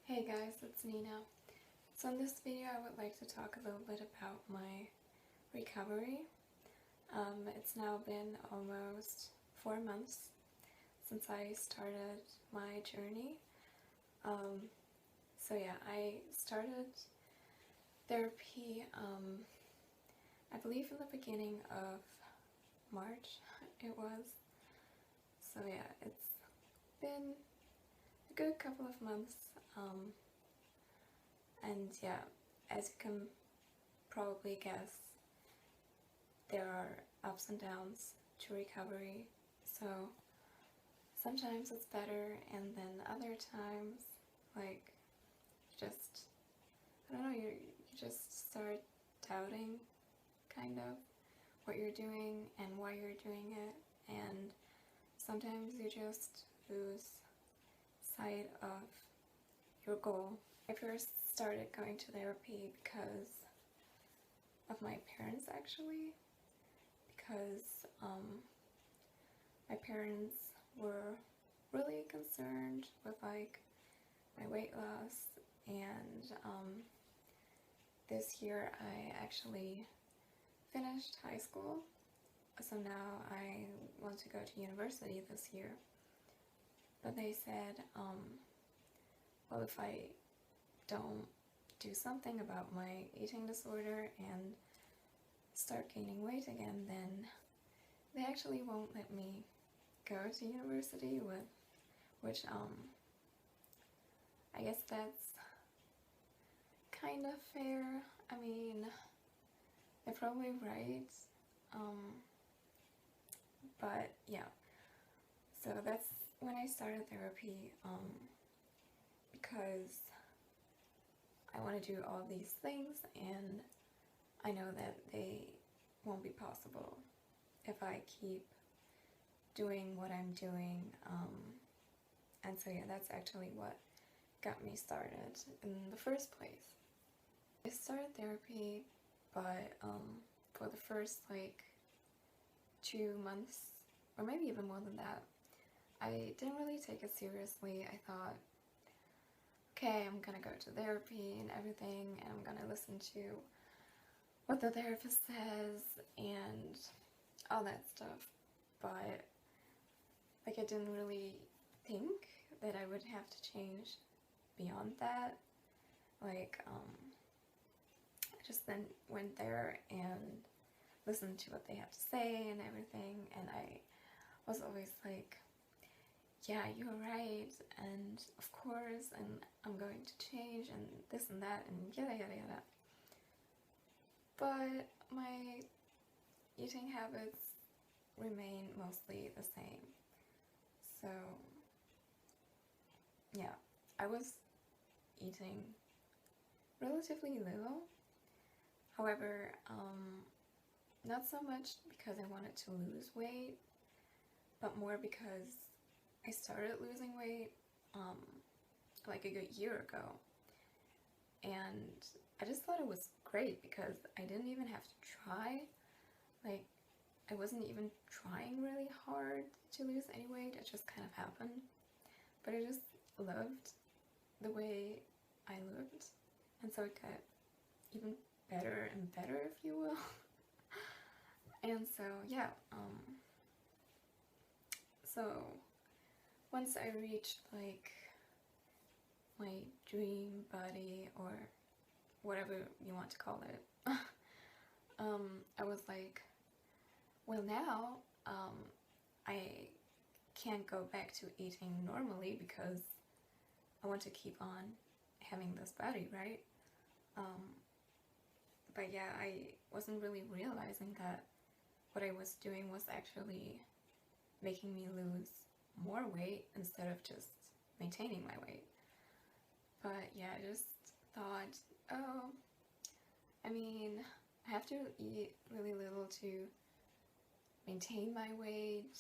Hey guys, it's Nina. So in this video I would like to talk a little bit about my recovery. It's now been almost 4 months since I started my journey. So yeah, I started therapy I believe in the beginning of March it was. So yeah, it's been a good couple of months. And yeah, as you can probably guess, there are ups and downs to recovery. So sometimes it's better, and then other times, like, just, I don't know, you just start doubting, kind of, what you're doing and why you're doing it, and sometimes you just lose sight of your goal. I first started going to therapy because of my parents, actually, because my parents were really concerned with like my weight loss, and this year I actually finished high school, so now I want to go to university this year. But they said, well, if I don't do something about my eating disorder and start gaining weight again, then they actually won't let me go to university, which I guess that's kind of fair. I mean, they're probably right, but yeah, so that's when I started therapy, because I want to do all these things, and I know that they won't be possible if I keep doing what I'm doing, and so yeah, that's actually what got me started in the first place. I started therapy, but for the first like 2 months, or maybe even more than that, I didn't really take it seriously. I thought, okay, I'm gonna go to therapy and everything, and I'm gonna listen to what the therapist says and all that stuff, but like I didn't really think that I would have to change beyond that. Like, I just then went there and listened to what they had to say and everything, and I was always like, yeah, you're right, and of course, and I'm going to change, and this and that, and yada yada yada. But my eating habits remain mostly the same. So yeah, I was eating relatively little. However, not so much because I wanted to lose weight, but more because I started losing weight like a good year ago, and I just thought it was great because I didn't even have to try. Like, I wasn't even trying really hard to lose any weight, it just kind of happened. But I just loved the way I looked, and so it got even better and better, if you will. And so yeah, so once I reached like my dream body, or whatever you want to call it, I was like, well, now I can't go back to eating normally because I want to keep on having this body, right? But yeah, I wasn't really realizing that what I was doing was actually making me lose more weight instead of just maintaining my weight. But yeah, I just thought, oh, I mean, I have to eat really little to maintain my weight,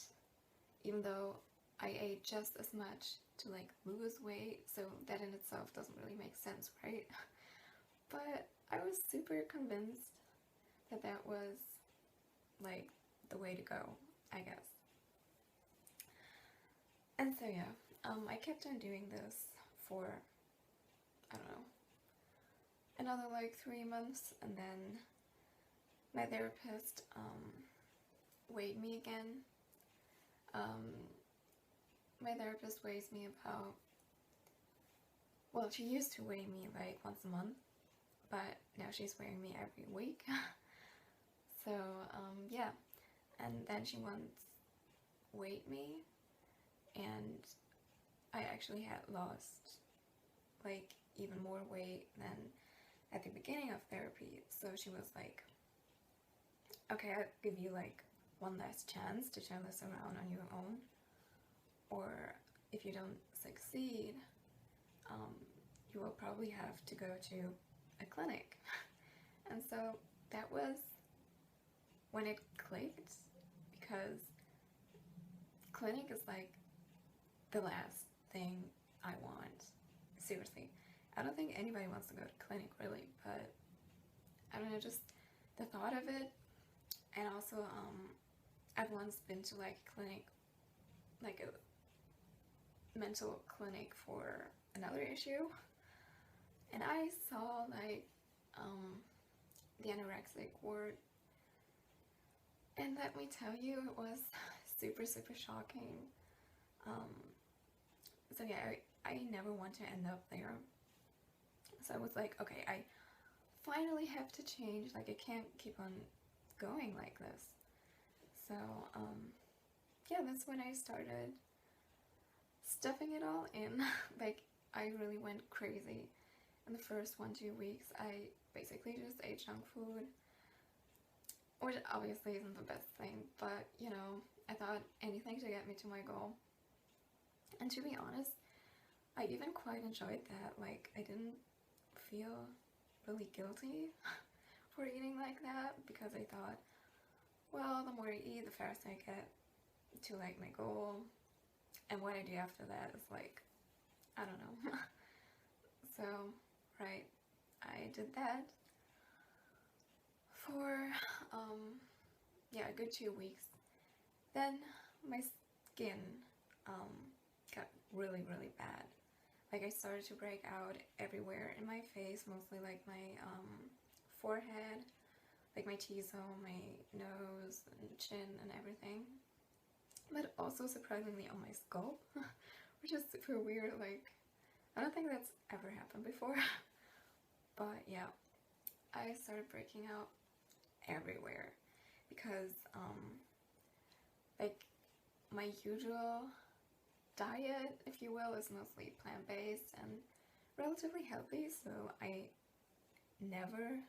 even though I ate just as much to like lose weight, so that in itself doesn't really make sense, right? But I was super convinced that that was like the way to go, I guess. And so yeah, I kept on doing this for another like 3 months, and then my therapist weighed me again. My therapist weighs me about, well, she used to weigh me like once a month, but now she's weighing me every week. So yeah, and then she once weighed me, and I actually had lost like even more weight than at the beginning of therapy. So she was like, okay, I'll give you like one last chance to turn this around on your own, or if you don't succeed, you will probably have to go to a clinic. And so that was when it clicked, because clinic is like the last thing I want. Seriously, I don't think anybody wants to go to clinic really, but I don't know, just the thought of it. And also I've once been to like a clinic, like a mental clinic for another issue, and I saw like the anorexic ward, and let me tell you, it was super shocking. So yeah, I never want to end up there. So I was like, okay, I finally have to change, like I can't keep on going like this. So yeah, that's when I started stuffing it all in. Like I really went crazy. In the first 1-2 weeks, I basically just ate junk food, which obviously isn't the best thing, but you know, I thought anything to get me to my goal. And to be honest, I even quite enjoyed that. Like I didn't feel really guilty for eating like that, because I thought, well, the more I eat, the faster I get to like my goal, and what I do after that is like, I don't know. So right, I did that for yeah, a good 2 weeks. Then my skin got really bad. Like I started to break out everywhere in my face, mostly like my forehead, like my T-zone, my nose and chin and everything, but also surprisingly on my skull, which is super weird. Like I don't think that's ever happened before. But yeah, I started breaking out everywhere, because like my usual diet, if you will, is mostly plant-based and relatively healthy, so I never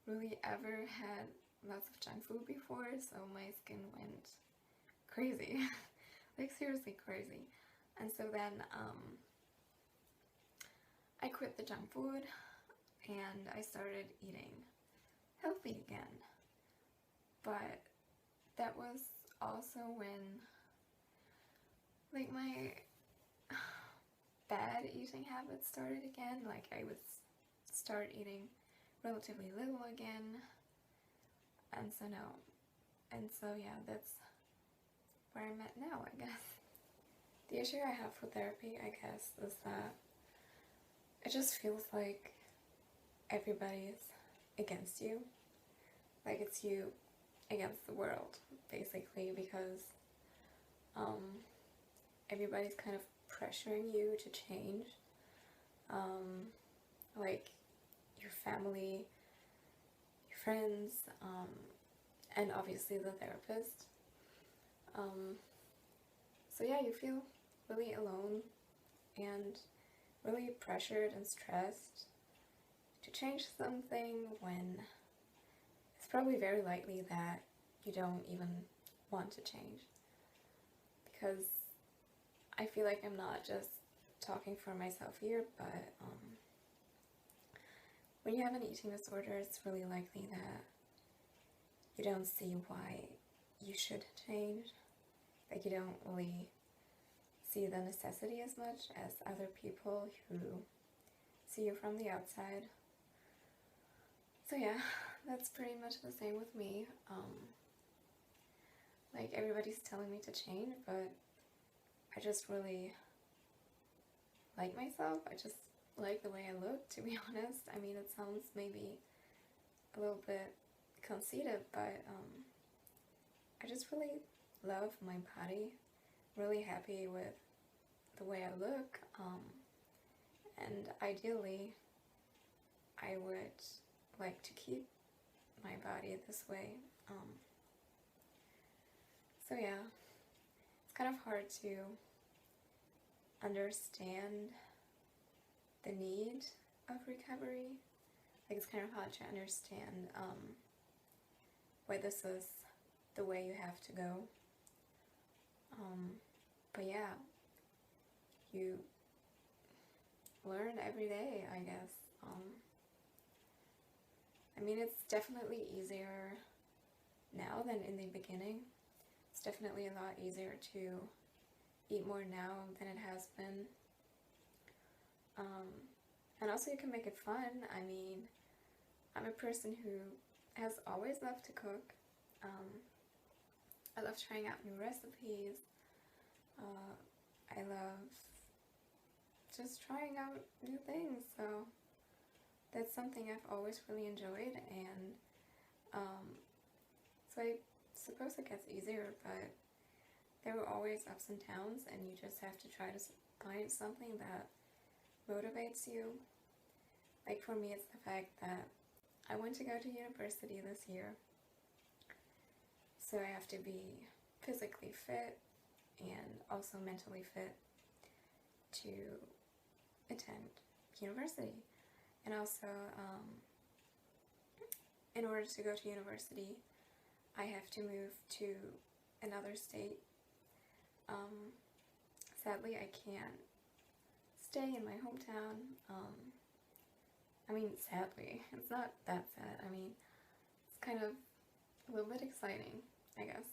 really ever had lots of junk food before, so my skin went crazy. Like seriously crazy. And so then I quit the junk food and I started eating healthy again. But that was also when like my bad eating habits started again. Like I would start eating relatively little again, and so no, and so yeah, that's where I'm at now, I guess. The issue I have with therapy, I guess, is that it just feels like everybody's against you. Like it's you against the world, basically, because everybody's kind of pressuring you to change. Like your family, your friends, and obviously the therapist. So yeah, you feel really alone and really pressured and stressed to change something when it's probably very likely that you don't even want to change. Because I feel like I'm not just talking for myself here, but when you have an eating disorder, it's really likely that you don't see why you should change. Like you don't really see the necessity as much as other people who see you from the outside. So yeah, that's pretty much the same with me. Like everybody's telling me to change, but I just really like myself. I just like the way I look, to be honest. I mean, it sounds maybe a little bit conceited, but I just really love my body, really happy with the way I look, and ideally I would like to keep my body this way. So yeah, it's kind of hard to understand the need of recovery. Like, it's kind of hard to understand why this is the way you have to go. But yeah, you learn every day, I guess. I mean, it's definitely easier now than in the beginning. It's definitely a lot easier to eat more now than it has been. And also you can make it fun. I mean, I'm a person who has always loved to cook. I love trying out new recipes. I love just trying out new things, so that's something I've always really enjoyed, and so I suppose it gets easier, but there were always ups and downs, and you just have to try to find something that motivates you. Like, for me, it's the fact that I want to go to university this year, so I have to be physically fit and also mentally fit to attend university. And also, in order to go to university, I have to move to another state. Sadly, I can't stay in my hometown. I mean, sadly, it's not that sad. I mean, it's kind of a little bit exciting, I guess.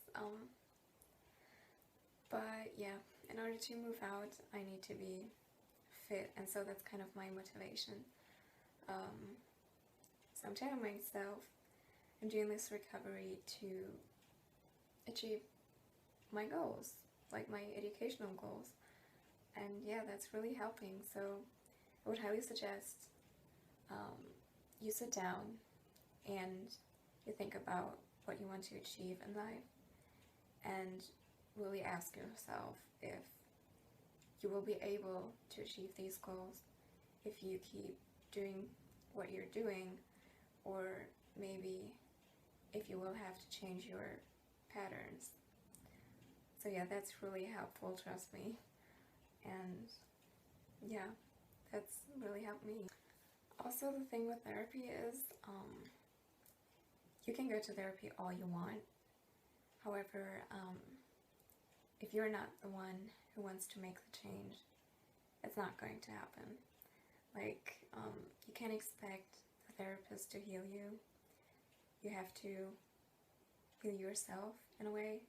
But yeah, in order to move out, I need to be fit, and so that's kind of my motivation. So I'm telling myself I'm doing this recovery to achieve my goals, like my educational goals, and yeah, that's really helping. So I would highly suggest you sit down and you think about what you want to achieve in life, and really ask yourself if you will be able to achieve these goals if you keep doing what you're doing, or maybe if you will have to change your patterns. So yeah, that's really helpful, trust me. And yeah, that's really helped me. Also, the thing with therapy is you can go to therapy all you want. However, if you're not the one who wants to make the change, it's not going to happen. Like, you can't expect the therapist to heal you. You have to heal yourself in a way.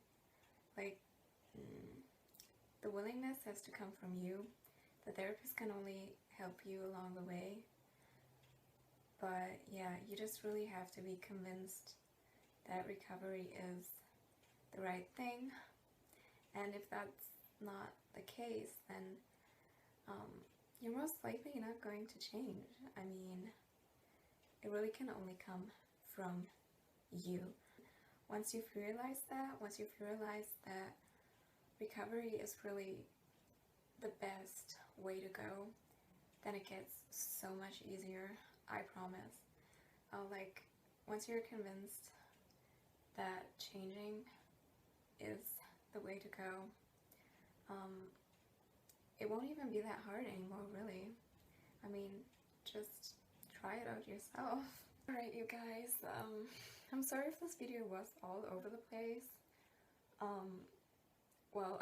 Like, the willingness has to come from you. The therapist can only help you along the way. But yeah, you just really have to be convinced that recovery is the right thing. And if that's not the case, then you're most likely not going to change. I mean, it really can only come from you. Once you've realized that recovery is really the best way to go, then it gets so much easier, I promise. Like, once you're convinced that changing is the way to go, it won't even be that hard anymore, really. I mean, just try it out yourself. Alright, you guys, I'm sorry if this video was all over the place. Well,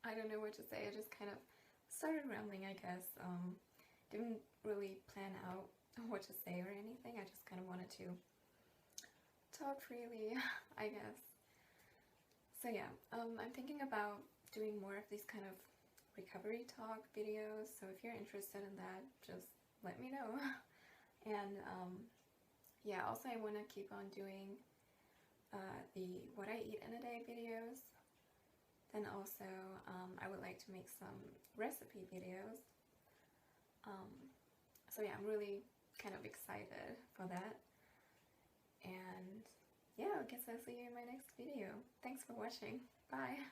I don't know what to say. I just kind of started rambling, I guess. Didn't really plan out what to say or anything. I just kind of wanted to talk freely, I guess. So yeah, I'm thinking about doing more of these kind of recovery talk videos, so if you're interested in that, just let me know. And yeah, also I want to keep on doing the what I eat in a day videos. Then also I would like to make some recipe videos. So yeah, I'm really kind of excited for that. And yeah, I guess I'll see you in my next video. Thanks for watching. Bye.